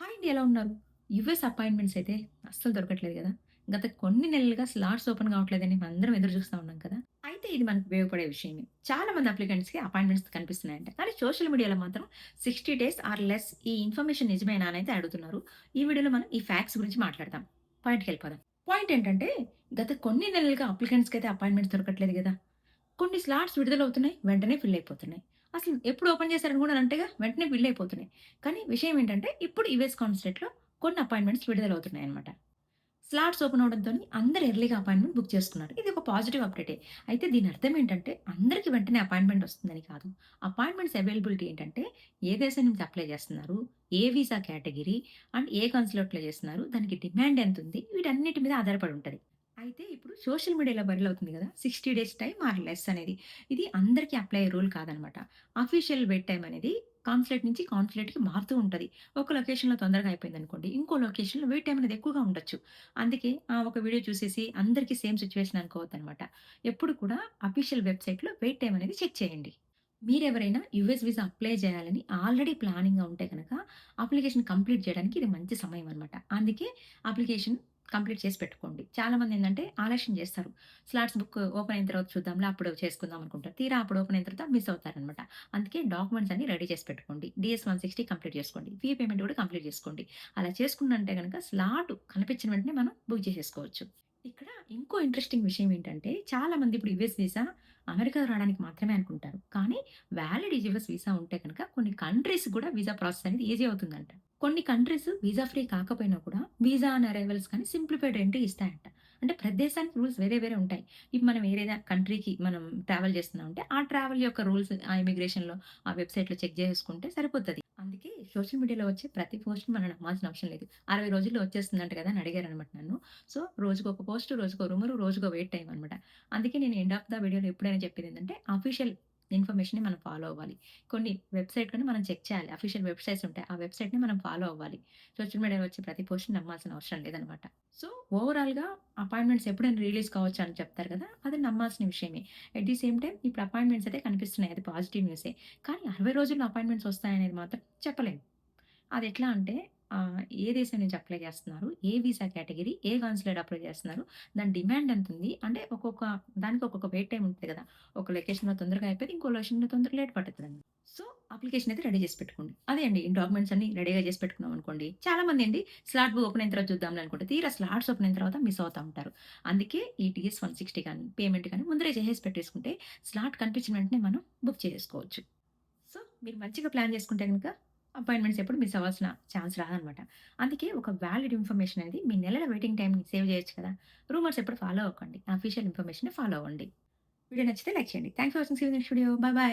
Hi అండి. ఎలా ఉన్నారు? యూఎస్ అపాయింట్మెంట్స్ అయితే అస్సలు దొరకట్లేదు గదా! గత కొన్ని నెలలుగా స్లాట్స్ ఓపెన్ కావట్లేదని మనందరం ఎదురు చూస్తా ఉన్నాం కదా! అయితే ఇది మనకు ఉపయోగపడే విషయమే. చాలా మంది అప్లికెంట్స్‌కి అపాయింట్మెంట్స్ కనిపిస్తున్నాయంట. కానీ సోషల్ మీడియాలో మాత్రం 60 డేస్ ఆర్ లెస్ ఈ ఇన్ఫర్మేషన్ నిజమేనా అని అయితే అడుగుతున్నారు. ఈ వీడియోలో మనం ఈ ఫ్యాక్ట్స్ గురించి మాట్లాడదాం. పాయింట్‌కెళ్ళిపోదాం. పాయింట్ ఏంటంటే గత కొన్ని నెలలుగా అప్లికెంట్స్‌కైతే అపాయింట్మెంట్స్ దొరకట్లేదు గదా! కొన్ని స్లాట్స్ విడుదలవుతున్నాయి. వెంటనే ఫిల్ అయిపోతున్నాయి. అసలు ఎప్పుడు ఓపెన్ చేశారని కూడా అనంటేగా వెంటనే ఫిల్ అయిపోతున్నాయి. కానీ విషయం ఏంటంటే ఇప్పుడు యూఎస్ కాన్సులేట్‌లో కొన్ని అపాయింట్మెంట్స్ విడుదలవుతున్నాయన్నమాట. స్లాట్స్ ఓపెన్ అవ్వడంతోని అందరూ ఎర్లీగా అపాయింట్మెంట్ బుక్ చేసుకున్నారు. ఇది ఒక పాజిటివ్ అప్డేటే. అయితే దీని అర్థం ఏంటంటే అందరికి వెంటనే అపాయింట్మెంట్ వస్తుందని కాదు. అపాయింట్మెంట్స్ అవైలబిలిటీ ఏంటంటే ఏ దేశం నుంచి అప్లై చేస్తున్నారు? ఏ వీసా కేటగిరీ అండ్ ఏ కన్సులేట్‌లో చేస్తున్నారు? దానికి డిమాండ్ ఎంతుంది? వీటన్నిటి మీద ఆధారపడి ఉంటది. అయితే ఇప్పుడు సోషల్ మీడియాలో వైరల్ అవుతుంది గదా! 60 డేస్ టైమ్ ఆర్ లెస్ అనేది. ఇది అందరికి అప్లై అయ్యే రూల్ కాదనమాట. అఫీషియల్ వెయిట్ టైమ్ అనేది కాన్సులేట్ నుంచి కాన్సులేట్‌కి మారుతూ ఉంటది. ఒక లొకేషన్‌లో తొందరగా అయిపోయిందనుకోండి, ఇంకో లొకేషన్‌లో వెయిట్ టైమ్ అనేది ఎక్కువగా ఉండొచ్చు. అందుకే ఒక వీడియో చూసేసి అందరికి సేమ్ సిట్యుయేషన్ అనుకోవద్దనమాట. ఎప్పుడు కూడా అఫీషియల్ వెబ్‌సైట్‌లో వెయిట్ టైమ్ అనేది చెక్ చేయండి. మీరెవరైనా యూఎస్ వీసా అప్లై చేయాలని ఆల్రెడీ ప్లానింగ్‌గా ఉంటే గనక అప్లికేషన్ కంప్లీట్ చేయడానికి ఇది మంచి సమయం అనమాట. అందుకే అప్లికేషన్ కంప్లీట్ చేసి పెట్టుకోండి. చాలామందేంటంటే ఆలస్యం చేస్తారు. స్లాట్స్ బుక్ ఓపెన్ అయిన తర్వాత చూద్దాంలే అప్పుడు చేసుకుందాం అనుకుంటారు. తీరా అప్పుడు ఓపెన్ అయిన తర్వాత మిస్ అవుతారనమాట. అందుకే డాక్యుమెంట్స్ అన్ని రెడీ చేసి పెట్టుకోండి. డీఎస్-160 కంప్లీట్ చేసుకోండి. ఫీ పేమెంట్ కూడా కంప్లీట్ చేసుకోండి. అలా చేసుకున్నంటే గనక స్లాట్ కనిపించిన వెంటనే మనం బుక్ చేసేసుకోవచ్చు. ఇక్కడ ఇంకో ఇంట్రెస్టింగ్ విషయం ఏంటంటే చాలామంది ఇప్పుడు యూఎస్ వీసా అమెరికా రావడానికి మాత్రమే అనుకుంటారు. కానీ వ్యాలిడ్ యూఎస్ వీసా ఉంటే గనక కొన్ని కంట్రీస్ కూడా వీసా ప్రాసెస్ అనేది ఈజీ అవుతుందంట. కొన్ని కంట్రీస్ వీసా ఫ్రీ కాకపోయినా కూడా వీసా ఆన్ అరైవల్స్ కానీ సింప్లిఫైడ్ ఎంట్రీ ఇస్తాయంట. అంటే ప్రతి దేశానికి రూల్స్ వేరే వేరే ఉంటాయి. ఇప్పుడు మనం వేరే కంట్రీకి మనం ట్రావెల్ చేస్తున్నామంటే ఆ ట్రావెల్ యొక్క రూల్స్ ఆ ఇమిగ్రేషన్‌లో ఆ వెబ్‌సైట్‌లో చెక్ చేసుకుంటే సరిపోతది. అందుకే సోషల్ మీడియాలో వచ్చే ప్రతి పోస్ట్‌ని మనం నమ్మాల్సిన అవసరం లేదు. 60 రోజుల్లో వచ్చేస్తుందంట కదా! అని అడిగారనమాట నన్ను. సో, రోజుకొక పోస్ట్, రోజుకో రూమరు, రోజుకో వెయిట్ టైమ్ అనమాట. అందుకే నేను ఎండ్ ఆఫ్ ద వీడియోలో ఎప్పుడైనా చెప్పేదేంటంటే, అఫీషియల్ ఇన్ఫర్మేషన్‌ని మనం ఫాలో అవ్వాలి. కొన్ని వెబ్‌సైట్‌లని మనం చెక్ చేయాలి. అఫీషియల్ వెబ్‌సైట్స్ ఉంటాయి. ఆ వెబ్‌సైట్‌ని మనం ఫాలో అవ్వాలి. సోషల్ మీడియాలో వచ్చే ప్రతి పోస్ట్‌ని నమ్మాల్సిన అవసరం లేదనమాట. సో, ఓవరాల్‌గా అపాయింట్మెంట్స్ ఎప్పుడైనా రిలీజ్ కావచ్చు అని చెప్తారు కదా! అది నమ్మాల్సిన విషయమే. ఎట్ ది సేమ్ టైమ్ ఇప్పుడు అపాయింట్మెంట్స్ అయితే కనిపిస్తున్నాయి. అది పాజిటివ్ న్యూసే. కానీ 60 రోజుల్లో అపాయింట్మెంట్స్ వస్తాయనేది మాత్రం చెప్పలేం. అదెట్లా అంటే ఏ దేశం నుంచి అప్లై చేస్తున్నారు? ఏ వీసా కేటగిరీ? ఏ కాన్సులేట్ అప్లై చేస్తున్నారు? దాని డిమాండ్ ఎంతుంది? అంటే ఒక్కొక్క దానికి ఒక్కొక్క వెయిట్ టైమ్ ఉంటది కదా! ఒక లొకేషన్‌లో తొందరగా అయిపోయి ఇంకో లొకేషన్‌లో తొందరగా లేట్ పడతదండి. సో, అప్లికేషన్ అయితే రెడీ చేసి పెట్టుకోండి. అదే అండి డాక్యుమెంట్స్ అన్నీ రెడీగా చేసి పెట్టుకున్నాం అనుకోండి. చాలామందేంటి స్లాట్ ఓపెన్ అయిన తర్వాత చూద్దాంలే అనుకుంటే తీరా స్లాట్స్ ఓపెన్ అయిన తర్వాత మిస్ అవుతా ఉంటారు. అందుకే ఈ టీఎస్-160 కానీ, పేమెంట్ కానీ ముందరే చేసేసి పెట్టేసుకుంటే స్లాట్ కనిపించిన వెంటనే మనం బుక్ చేసేసుకోవచ్చు. సో, మీరు మంచిగా ప్లాన్ చేసుకుంటే గనుక అపాయింట్మెంట్స్ ఎప్పుడు మిస్ అవ్వాల్సిన ఛాన్స్ రాదనమాట. అందుకే ఒక వాలిడ్ ఇన్ఫర్మేషన్ అనేది మీ నెలల వెయిటింగ్ టైమ్‌ని సేవ్ చేయొచ్చు కదా! రూమర్స్ ఎప్పుడు ఫాలో అవ్వకండి. అఫీషియల్ ఇన్ఫర్మేషన్‌ని ఫాలో అవ్వండి. వీడియో నచ్చితే లైక్ చేయండి. Thanks for watching. See you in next video. Bye by.